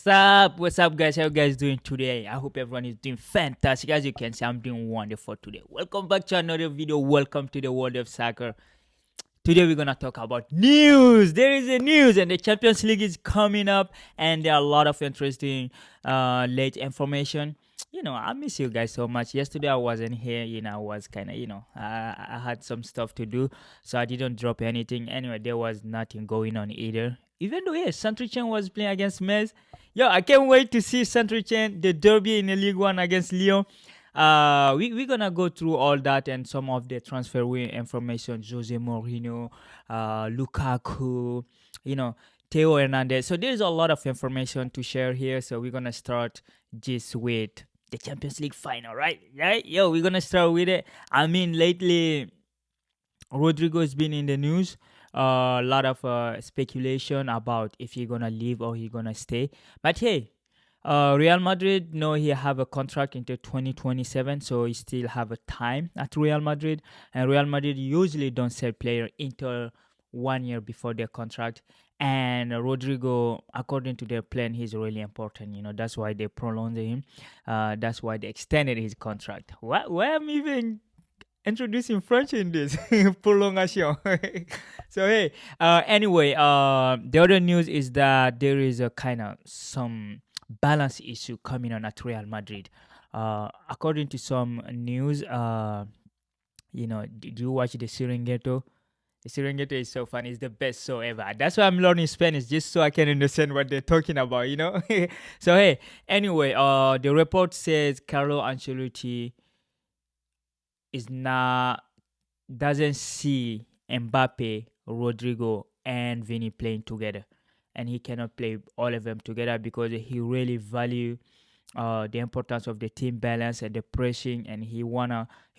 What's up? What's up, guys? How you guys doing today? I hope everyone is doing fantastic. As you can see, I'm doing wonderful today. Welcome back to another video. Welcome to the world of soccer. Today we're gonna talk about news. There is a news, and the Champions League is coming up, and there are a lot of interesting late information. I miss you guys so much. Yesterday I wasn't here. I was kind of, I had some stuff to do, so I didn't drop anything. Anyway, there was nothing going on either. Even though, yes, Saint-Etienne was playing against Metz. Yo, I can't wait to see Saint-Etienne, the derby in the League One against Lyon. We're gonna go through all that and some of the transfer information. Jose Mourinho, Lukaku, you know, Theo Hernandez. So there's a lot of information to share here. So we're gonna start just with the Champions League final, right? Right? Yo, we're gonna start with it. I mean, lately Rodrigo has been in the news. A lot of speculation about if he's gonna leave or he's gonna stay. But hey, Real Madrid, no, he have a contract until 2027, so he still have a time at Real Madrid. And Real Madrid usually don't sell player until 1 year before their contract. And Rodrigo, according to their plan, he's really important. That's why they prolonged him. That's why they extended his contract. Why I'm even introducing French in this prolongation. So hey, anyway, the other news is that there is a kind of some balance issue coming on at Real Madrid. According to some news, did you watch the Serengeti? The Serengeti is so fun. It's the best show ever. That's why I'm learning Spanish, just so I can understand what they're talking about. So hey, anyway, the report says Carlo Ancelotti is not doesn't see Mbappe, Rodrigo, and Vini playing together, and he cannot play all of them together because he really value the importance of the team balance and the pressing, and he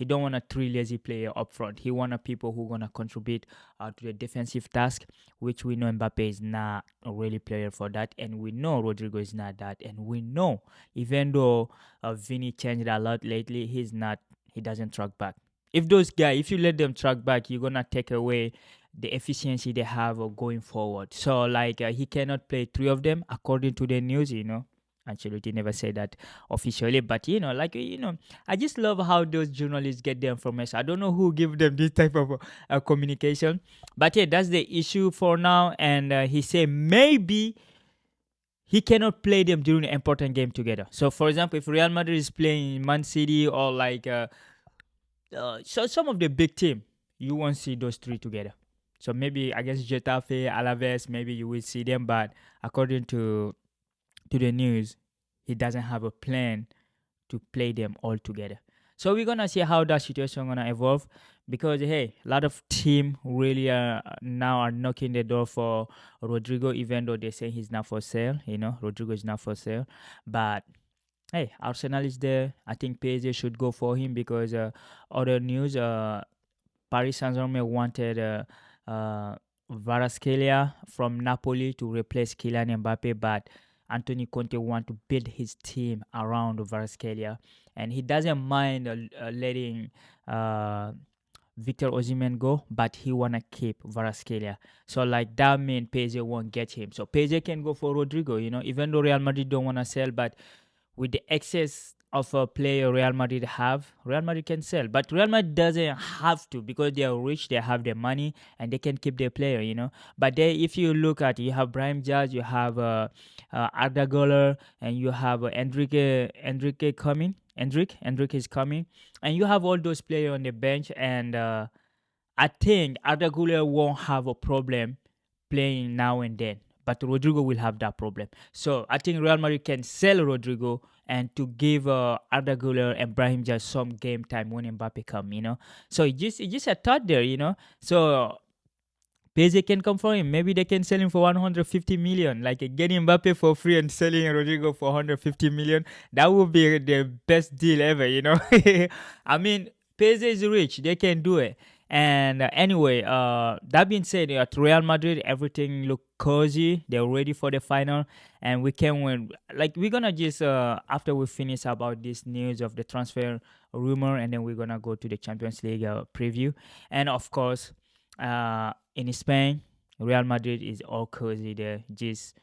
don't wanna three lazy player up front. He wanna people who gonna contribute to the defensive task, which we know Mbappe is not a really player for that, and we know Rodrigo is not that, and we know even though Vini changed a lot lately, he doesn't track back. If you let them track back, you're gonna take away the efficiency they have going forward. So like he cannot play three of them according to the news. Ancelotti never said that officially, but I just love how those journalists get the information. I don't know who give them this type of communication, but yeah, that's the issue for now. And he said maybe he cannot play them during an important game together. So, for example, if Real Madrid is playing Man City or like so some of the big team, you won't see those three together. So maybe against Getafe, Alaves, maybe you will see them, but according to the news, he doesn't have a plan to play them all together. So we're gonna see how that situation gonna evolve, because hey, a lot of team really now are knocking the door for Rodrigo, even though they say he's not for sale. Rodrigo is not for sale, but hey, Arsenal is there. I think PSG should go for him because other news, Paris Saint-Germain wanted Varaskelia from Napoli to replace Kylian Mbappe, but Antonio Conte want to build his team around Varaskelia, and he doesn't mind letting Victor Osimhen go, but he wanna keep Varaskelia. So like that means PSG won't get him. So PSG can go for Rodrigo, even though Real Madrid don't wanna sell, but with the excess of a player Real Madrid have, Real Madrid can sell. But Real Madrid doesn't have to because they are rich, they have their money, and they can keep their player. But if you look at, you have Brahim Diaz, you have Arda Güler, and you have Enrique coming. Enrique is coming, and you have all those players on the bench, and I think Arda Güler won't have a problem playing now and then, but Rodrigo will have that problem. So I think Real Madrid can sell Rodrigo and to give Arda Güler and Brahim just some game time when Mbappe come. So it's just a thought there. So PSG can come for him. Maybe they can sell him for 150 million, like getting Mbappe for free and selling Rodrigo for 150 million. That would be the best deal ever. I mean, PSG is rich; they can do it. And anyway, that being said, at Real Madrid, everything look cozy. They're ready for the final, and we can win. Like we're gonna just after we finish about this news of the transfer rumor, and then we're gonna go to the Champions League preview, and of course, in Spain, Real Madrid is all cozy there. Just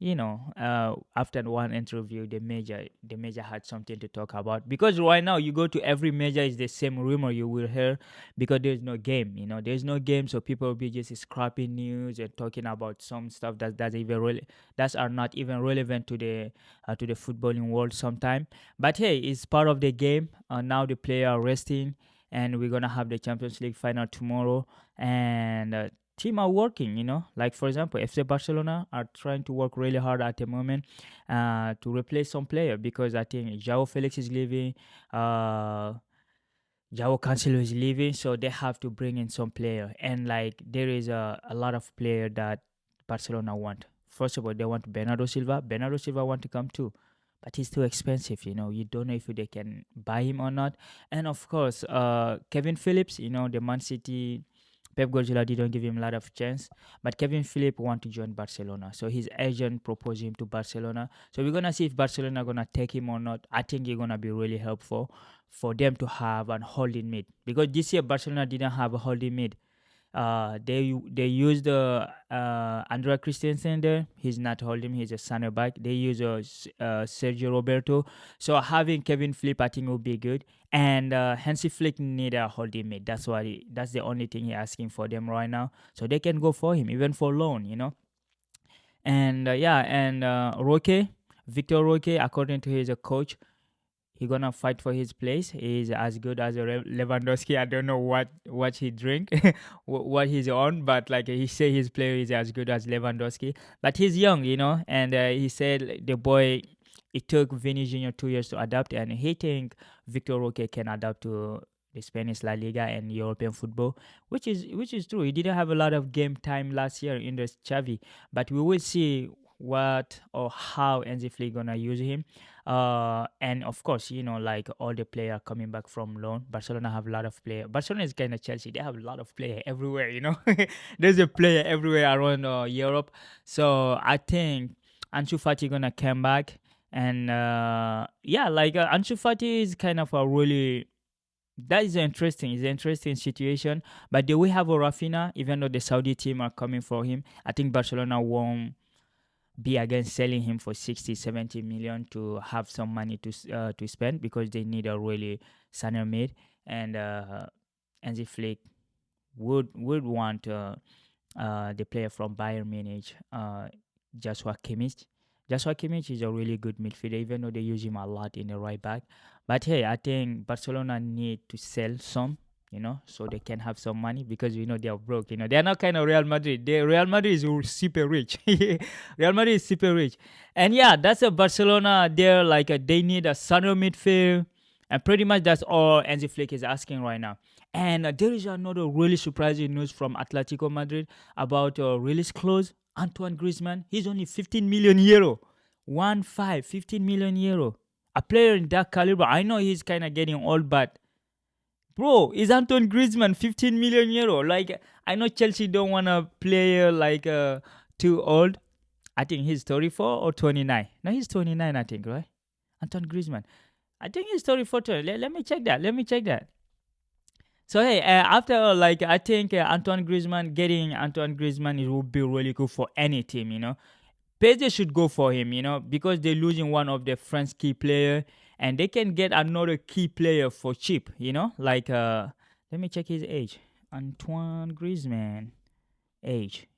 after one interview, the major had something to talk about, because right now you go to every major, is the same rumor you will hear, because there's no game. There's no game, so people will be just scrapping news and talking about some stuff that are not even relevant to the footballing world sometime. But hey, it's part of the game. Now the player are resting, and we're gonna have the Champions League final tomorrow, and team are working, like for example FC Barcelona are trying to work really hard at the moment to replace some player, because I think Joao Felix is leaving, uh Joao Cancelo is leaving, so they have to bring in some player, and like there is a lot of player that Barcelona want. First of all, they want Bernardo Silva want to come too, but he's too expensive. You don't know if they can buy him or not. And of course, Kevin Phillips, the Man City, Pep Guardiola didn't give him a lot of chance, but Kevin Phillips want to join Barcelona, so his agent proposed him to Barcelona. So we're gonna see if Barcelona gonna take him or not. I think it's gonna be really helpful for them to have an holding mid, because this year Barcelona didn't have a holding mid. They used Andrea Christensen there. He's not holding. He's a center back. They use Sergio Roberto. So having Kevin Flip, I think, will be good. And Hansi Flick need a holding mid. That's the only thing he's asking for them right now. So they can go for him, even for loan. And yeah, and Victor Roque, according to his coach, he gonna fight for his place. He's as good as a Lewandowski. I don't know what he drink, what he's on, but like he say his player is as good as Lewandowski. But he's young, and he said the boy. It took Vinny Junior 2 years to adapt, and he think Victor Roque can adapt to the Spanish La Liga and European football, which is true. He didn't have a lot of game time last year in the Xavi, but we will see what or how Enzo Flick gonna use him. And of course, like all the player coming back from loan, Barcelona have a lot of player. Barcelona is kind of Chelsea. They have a lot of player everywhere. There's a player everywhere around Europe. So I think Ansu Fati gonna come back, and yeah, like Ansu Fati is kind of a really that is interesting. It's an interesting situation. But do we have a Rafinha? Even though the Saudi team are coming for him, I think Barcelona won't be against selling him for 60, 70 million to have some money to spend, because they need a really center mid. And Hansi Flick would want the player from Bayern Munich, Joshua Kimmich. Joshua Kimmich is a really good midfielder, even though they use him a lot in the right back. But hey, I think Barcelona need to sell some, so they can have some money, because they are broke. They are not kind of Real Madrid. Real Madrid is super rich. Real Madrid is super rich, and yeah, that's a Barcelona. They're like they need a center midfield, and pretty much that's all Enzo Flick is asking right now. And there is another really surprising news from Atletico Madrid about release clause. Antoine Griezmann, he's only 15 million euro. 15 million euro. A player in that caliber, I know he's kind of getting old, but bro, is Antoine Griezmann 15 million euro? Like, I know Chelsea don't want a player like too old. I think he's 34 or 29. No, he's 29, I think, right? Antoine Griezmann. I think he's 34. Let me check that. So hey, after like I think getting Antoine Griezmann, it would be really good for any team. PSG should go for him. Because they're losing one of their French key player, and they can get another key player for cheap. Like let me check his age. Antoine Griezmann age.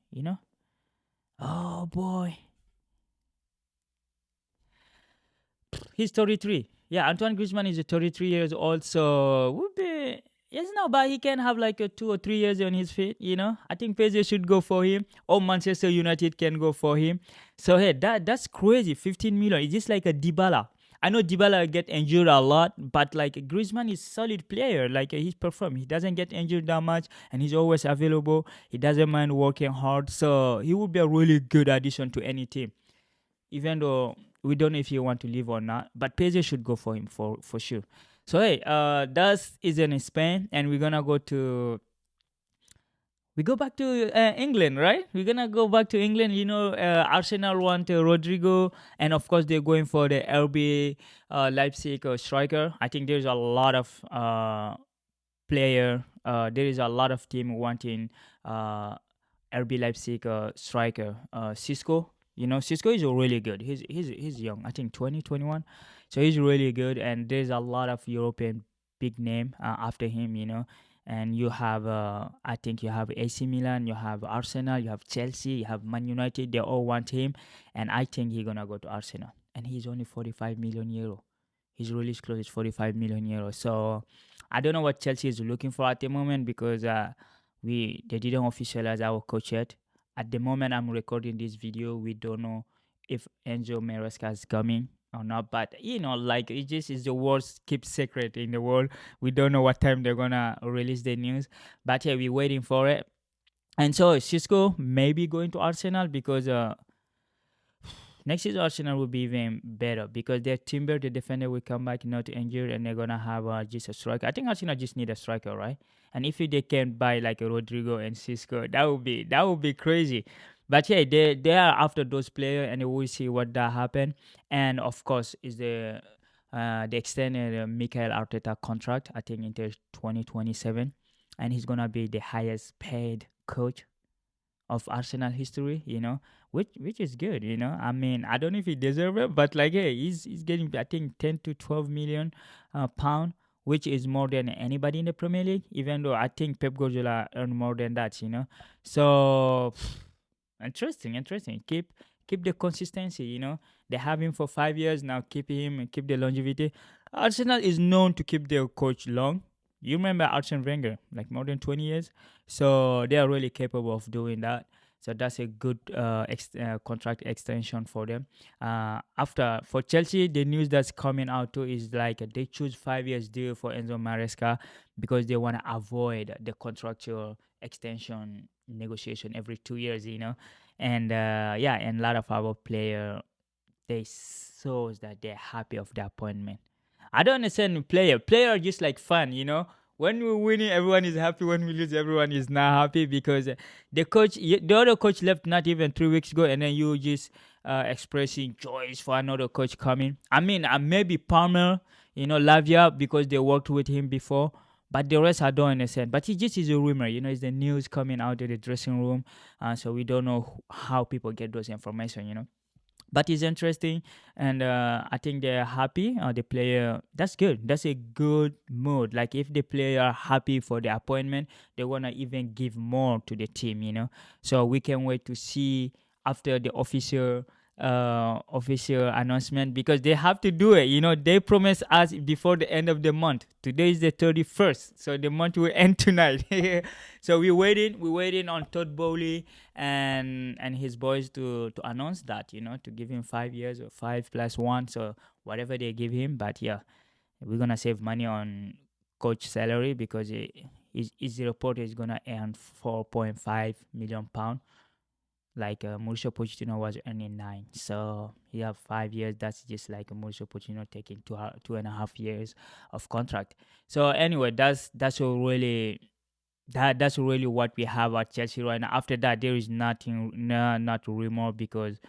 Oh boy, he's 33. Yeah, Antoine Griezmann is 33 years old, so would be. Yes, no, but he can have like 2 or 3 years on his feet. I think PSG should go for him, or Manchester United can go for him. So hey, that's crazy. 15 million. It's just like a Dybala. I know Dybala get injured a lot, but like Griezmann is solid player. Like he's perform. He doesn't get injured that much, and he's always available. He doesn't mind working hard, so he would be a really good addition to any team. Even though we don't know if he want to leave or not, but PSG should go for him for sure. So hey, that is in Spain, and we go back to England, right? We're gonna go back to England. Arsenal want Rodrigo, and of course they're going for the RB Leipzig striker. I think there's a lot of player. There is a lot of team wanting RB Leipzig striker Cisco. You know, Cisco is really good. He's young. I think 2021. So he's really good, and there's a lot of European big name after him. You know, and you have I think you have AC Milan, you have Arsenal, you have Chelsea, you have Man United. They all want him, and I think he's gonna go to Arsenal. And he's only 45 million euro. His release clause is 45 million euros. So I don't know what Chelsea is looking for at the moment because we they didn't officialize our coach yet. At the moment I'm recording this video, we don't know if Enzo Maresca is coming or not. But you know, like it just is the worst kept secret in the world. We don't know what time they're gonna release the news. But yeah, we're waiting for it. And so Cisco may be going to Arsenal because next season Arsenal will be even better because their Timber, the defender, will come back not injured, and they're gonna have just a striker. I think Arsenal just need a striker, right? And if they can buy like a Rodrigo and Cisco, that would be crazy. But yeah, they are after those players, and we'll see what that happen. And of course, is the extended Michael Arteta contract. I think until 2027, and he's gonna be the highest paid coach of Arsenal history, you know, which is good, you know. I mean, I don't know if he deserves it, but like, hey, he's getting I think 10 to 12 million pound, which is more than anybody in the Premier League. Even though I think Pep Guardiola earned more than that, you know. So interesting. Keep the consistency, you know. They have him for 5 years now. Keep him and keep the longevity. Arsenal is known to keep their coach long. You remember Arsene Wenger, like more than 20 years. So they are really capable of doing that. So that's a good contract extension for them. After for Chelsea, the news that's coming out too is like they choose 5 years deal for Enzo Maresca because they want to avoid the contractual extension negotiation every 2 years, you know. And yeah, and a lot of our player they shows that they're happy of the appointment. I don't understand player. Player are just like fun, you know. When we winning, everyone is happy. When we lose, everyone is not happy because the other coach left not even 3 weeks ago, and then you just expressing joys for another coach coming. I mean, maybe Palmer, you know, Lavia because they worked with him before, but the rest I don't understand. But it just is a rumor, you know. It's the news coming out of the dressing room, so we don't know how people get those information, you know. But it's interesting, and I think they're happy. The player, that's good. That's a good mood. Like if the player are happy for the appointment, they wanna even give more to the team. You know, so we can wait to see after the official announcement because they have to do it. You know, they promised us before the end of the month. Today is the 31st, so the month will end tonight. So we're waiting on Todd Bowley and his boys to announce that, you know, to give him 5 years or 5 plus 1, so whatever they give him. But yeah, we're gonna save money on coach salary because his report is gonna earn 4.5 million pound, like Mauricio Pochettino was earning 9. So he have 5 years. That's just like Mauricio Pochettino taking 2.5 years of contract. So anyway, that's a really that's really what we have at Chelsea right now. After that, there is nothing, not rumor because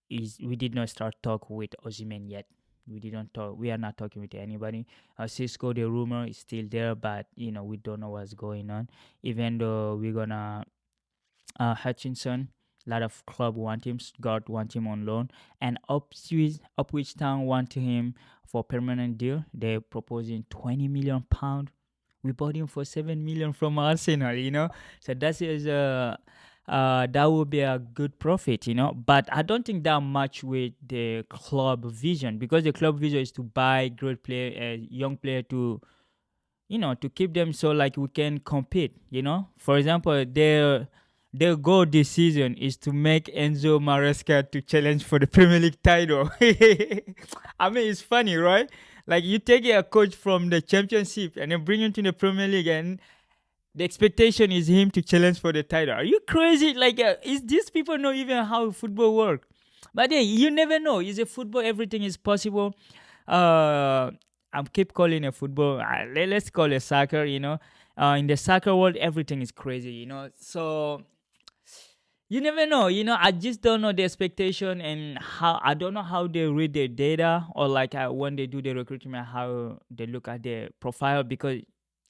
is we did not start talk with Osimhen yet. We didn't talk. We are not talking with anybody. Cisco, the rumor is still there, but you know we don't know what's going on. Even though we're gonna Hutchinson, a lot of club want him. Stuttgart want him on loan, and Upwich Town want him for permanent deal. They're proposing 20 million pound. We bought him for 7 million from Arsenal, you know. So that would be a good profit, you know. But I don't think that much with the club vision because the club vision is to buy great player, young player to to keep them so like we can compete, you know. For example, their goal this season is to make Enzo Maresca to challenge for the Premier League title. I mean, it's funny, right? Like you take a coach from the Championship and then bring him to the Premier League, and the expectation is him to challenge for the title. Are you crazy? Like, is these people know even how football work? But yeah, you never know. Is a football? Everything is possible. Uh, I keep calling it football. Let's call it soccer. You know, in the soccer world, everything is crazy. You know, so you never know. You know, I just don't know the expectation and how. I don't know how they read their data or like when they do the recruitment, how they look at their profile because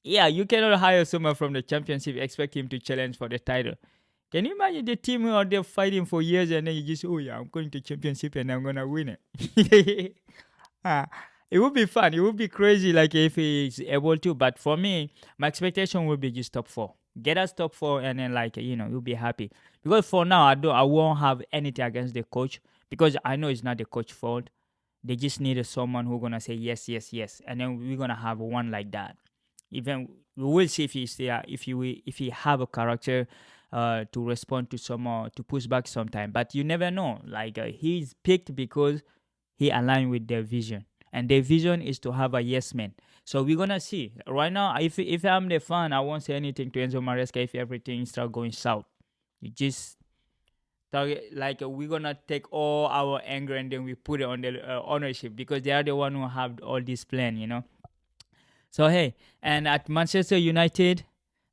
yeah, you cannot hire someone from the Championship expect him to challenge for the title. Can you imagine the team out there fighting for years and then you just, oh yeah, I'm going to championship and I'm gonna win it. Ah, it would be fun. It would be crazy, like if he's able to. But for me, my expectation would be just top four. Get us top four, and then you'll be happy. Because for now, I won't have anything against the coach because I know it's not the coach's fault. They just needed someone who's gonna say yes, yes, yes, and then we're gonna have one like that. Even we will see if he's there, if he have a character, to respond to some to push back sometime. But you never know. Like he's picked because he aligned with their vision, and their vision is to have a yes man. So we're gonna see. Right now, if I'm the fan, I won't say anything to Enzo Maresca if everything start going south. You just target like we're gonna take all our anger and then we put it on the ownership because they are the one who have all this plan. So hey, and at Manchester United,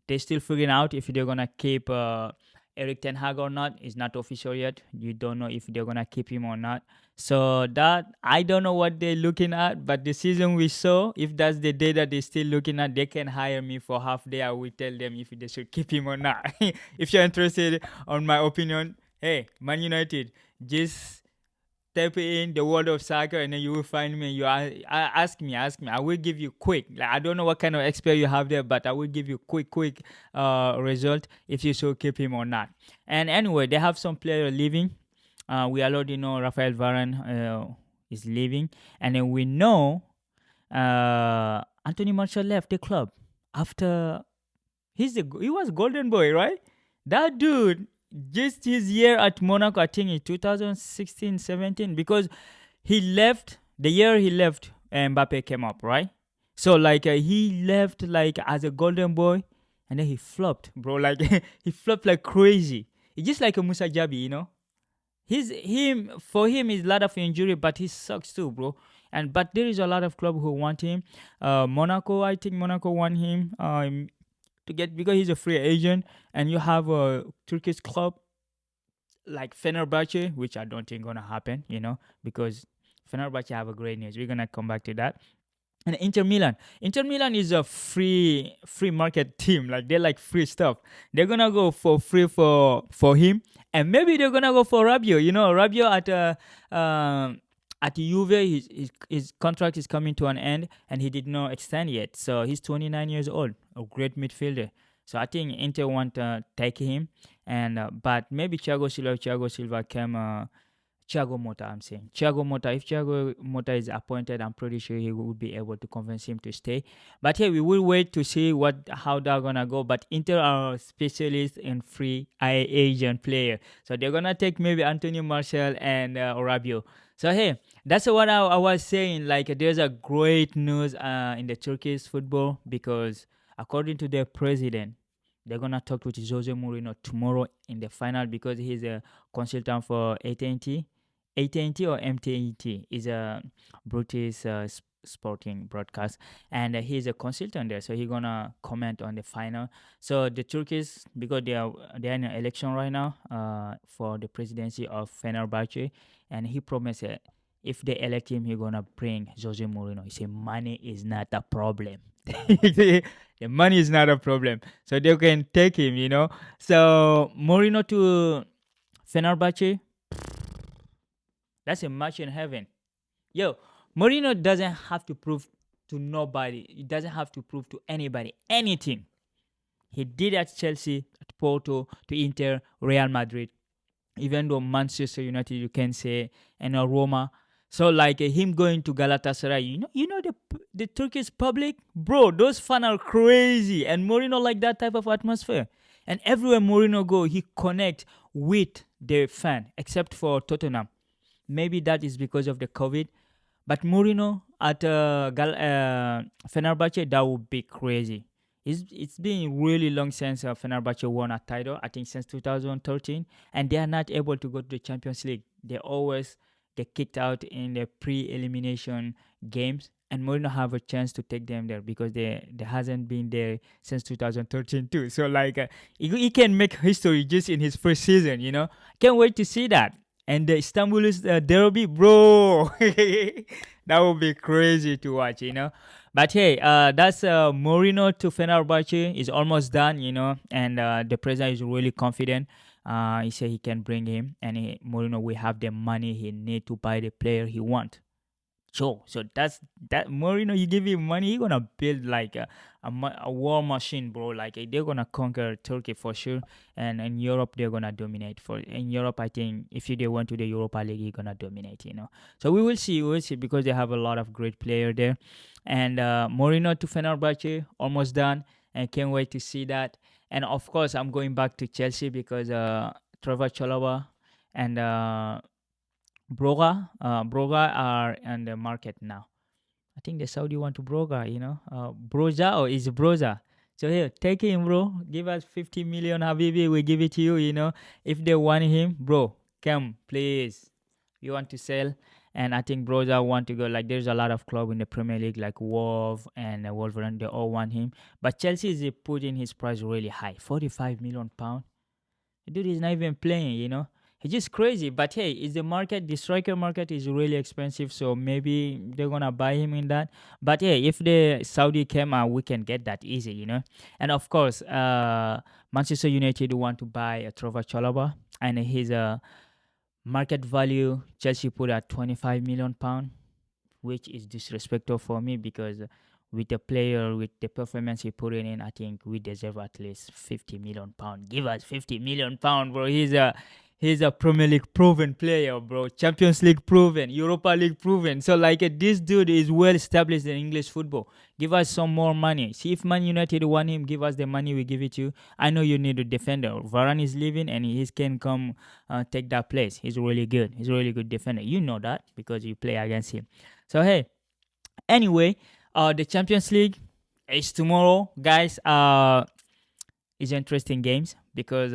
they're still figuring out if they're gonna keep Eric Ten Hag or not. It's not official yet. You don't know if they're gonna keep him or not. So that I don't know what they're looking at, but the season we saw, if that's the data they're still looking at, they can hire me for half day. I will tell them if they should keep him or not. If you're interested on my opinion, hey, Man United, just type in the world of soccer and then you will find me. Ask me. I will give you quick. Like, I don't know what kind of expert you have there, but I will give you quick result if you should keep him or not. And anyway, they have some player leaving. We already know Rafael Varane is leaving, and then we know Anthony Martial left the club after he was golden boy, right? That dude, just his year at Monaco, I think in 2016-17, because he left the year he left, Mbappe came up, right? So like he left like as a golden boy, and then he flopped, bro. Like he flopped like crazy. It's just like a Musa Jabi. For him is a lot of injury, but he sucks too, bro. And but there is a lot of club who want him. Monaco, I think Monaco want him. To get because he's a free agent, and you have a Turkish club like Fenerbahce, which I don't think gonna happen, because Fenerbahce have a great news. We're gonna come back to that. And Inter Milan. Inter Milan is a free market team. Like they like free stuff. They're gonna go for free for him, and maybe they're gonna go for Rabiot. Rabiot at Juve, his contract is coming to an end, and he did not extend yet. So he's 29 years old, a great midfielder. So I think Inter want to take him, and but maybe Thiago Silva came. Thiago Motta, I'm saying. Thiago Motta, if Thiago Motta is appointed, I'm pretty sure he will be able to convince him to stay. But hey, we will wait to see how they're gonna go. But Inter are specialists in free agent player. So they're gonna take maybe Anthony Martial and Rabiot. So hey, that's what I was saying. Like there's a great news in the Turkish football because according to their president, they're gonna talk with Jose Mourinho tomorrow in the final because he's a consultant for AT&T. AT&T or MTNT is a British sporting broadcast, and he's a consultant there, so he's gonna comment on the final. So the Turkish, because they're in an election right now for the presidency of Fenerbahce, and he promised if they elect him, he's gonna bring Jose Mourinho. He said money is not a problem. The money is not a problem, so they can take him. So Mourinho to Fenerbahce, that's a match in heaven. Yo, Mourinho doesn't have to prove to nobody. He doesn't have to prove to anybody anything. He did at Chelsea, at Porto, to Inter, Real Madrid, even though Manchester United, you can say, and Roma. So like him going to Galatasaray, the Turkish public, bro, those fans are crazy, and Mourinho like that type of atmosphere. And everywhere Mourinho go, he connect with the fan, except for Tottenham. Maybe that is because of the COVID. But Mourinho at Fenerbahce, that would be crazy. It's been really long since Fenerbahce won a title, I think since 2013, and they are not able to go to the Champions League. They always get kicked out in the pre-elimination games, and Mourinho have a chance to take them there because they hasn't been there since 2013 too. So like he can make history just in his first season. Can't wait to see that. And the Istanbul is derby, bro. That would be crazy to watch. But hey, that's Mourinho to Fenerbahce is almost done, and the president is really confident. He said he can bring him, and Mourinho will have the money he need to buy the player he want. So that's that. Mourinho, you give him money, he gonna build like a war machine, bro. Like they're gonna conquer Turkey for sure, and in Europe they're gonna dominate. For in Europe, I think if you they went to the Europa League, you're gonna dominate. So we will see because they have a lot of great player there, and Mourinho to Fenerbahce almost done, and can't wait to see that. And of course, I'm going back to Chelsea because Trevor Chalobah and Broga are in the market now. I think the Saudi want to Broga, Broja or is Broza. So here, take him, bro. Give us 50 million, Habibi. We give it to you. If they want him, bro, come, please. You want to sell? And I think Broza want to go. Like, there's a lot of club in the Premier League, like Wolf and Wolverhampton. They all want him. But Chelsea is putting his price really high, 45 million pound. The dude is not even playing. It's just crazy. But hey, it's the market. The striker market is really expensive, so maybe they're gonna buy him in that. But yeah, if the Saudi came out, we can get that easy. And of course, Manchester United want to buy a Trevor Chalobah, and his market value Chelsea put at 25 million pound, which is disrespectful for me because with the player, with the performance he put in, I think we deserve at least 50 million pound. Give us 50 million pound, bro. He's a Premier League proven player, bro. Champions League proven, Europa League proven. So like this dude is well established in English football. Give us some more money. See if Man United want him, give us the money, we give it to you. I know you need a defender. Varane is leaving and he can come take that place. He's really good. He's a really good defender. You know that because you play against him. So hey, anyway, the Champions League is tomorrow, guys. It's interesting games because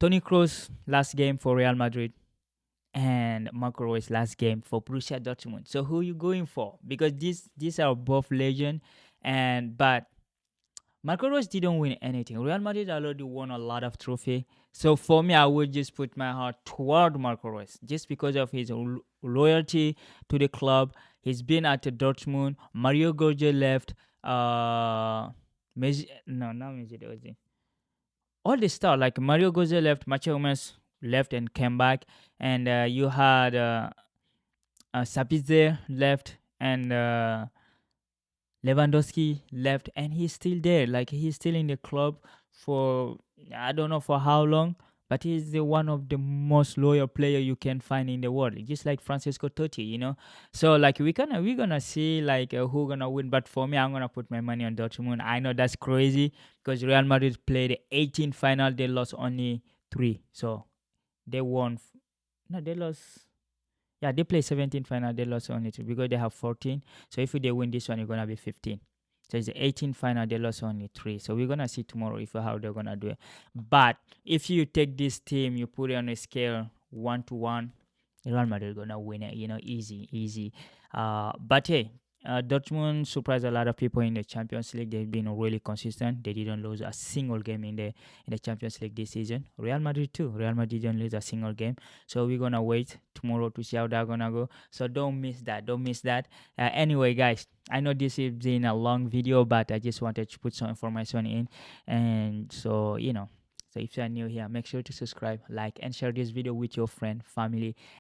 Toni Kroos last game for Real Madrid and Marco Reus last game for Borussia Dortmund. So who you going for? Because these are both legend, but Marco Reus didn't win anything. Real Madrid already won a lot of trophy. So for me, I would just put my heart toward Marco Reus just because of his loyalty to the club. He's been at Dortmund. Mario Götze left. No, not Messi Ozil. All the stars like Mario Götze left, Macho Hummels left and came back, and you had Sabitzer left, and Lewandowski left, and he's still there. Like he's still in the club for I don't know for how long, but he's the one of the most loyal player you can find in the world. Just like Francisco Totti. So like we're gonna see like who gonna win. But for me, I'm gonna put my money on Dortmund. I know that's crazy because Real Madrid played the 18 final, they lost only 3. So they won. No, they lost. Yeah, they play 17 final. They lost only 2 because they have 14. So if they win this one, you're gonna be 15. So it's the 18 final. They lost only 3. So we're gonna see tomorrow if how they're gonna do it. But if you take this team, you put it on a scale 1 to 1, Real Madrid gonna win it. Easy, easy. But hey. Dortmund surprised a lot of people in the Champions League. They've been really consistent. They didn't lose a single game in the Champions League this season. Real Madrid too. Real Madrid didn't lose a single game. So we're gonna wait tomorrow to see how they're gonna go. So don't miss that. Don't miss that. Anyway, guys, I know this has been a long video, but I just wanted to put some information in, and so So if you're new here, make sure to subscribe, like, and share this video with your friend, family,